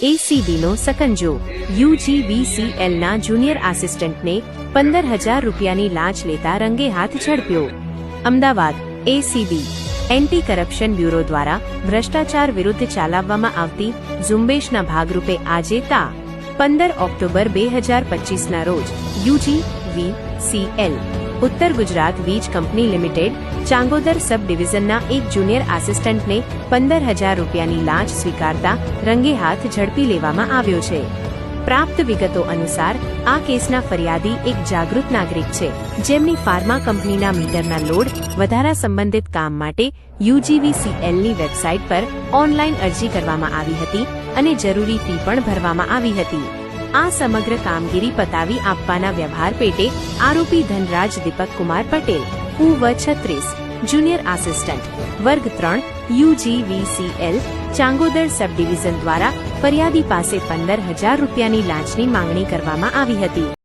એસીબીનો સકંજો। યુજીવીસીએલના junior આસિસ્ટન્ટને 15,000 રૂપિયાની લાંચ લેતા રંગે હાથ ઝડપ્યો। Ahmedabad ACB anti corruption bureau દ્વારા ભ્રષ્ટાચાર વિરુદ્ધ ચલાવવામાં આવતી ઝુંબેશના ભાગરૂપે આજે તા 15 ઓક્ટોબર 2025ના રોજ યુજીવીસીએલ ઉત્તર ગુજરાત વીજ કંપની લિમિટેડ ચાંગોદર સબ ડિવિઝનના એક જુનિયર આસિસ્ટન્ટને 15,000 રૂપિયાની લાંચ સ્વીકારતા રંગે હાથ ઝડપી લેવામાં આવ્યો છે। પ્રાપ્ત વિગતો અનુસાર આ કેસના ફરિયાદી એક જાગૃત નાગરિક છે, જેમની ફાર્મા કંપનીના મીટરના લોડ વધારા સંબંધિત કામ માટે યુજીવીસીએલની વેબસાઇટ પર ઓનલાઈન અરજી કરવામાં આવી હતી અને જરૂરી ફી પણ ભરવામાં આવી હતી। આ સમગ્ર કામગીરી પતાવી આપવાના વ્યવહાર પેટે આરોપી ધનરાજ દીપક કુમાર પટેલ (36) જુનિયર આસિસ્ટન્ટ વર્ગ 3 યુજીવીસીએલ ચાંગોદર સબ ડિવિઝન દ્વારા ફરિયાદી પાસે 15,000 રૂપિયાની લાંચની માંગણી કરવામાં આવી હતી।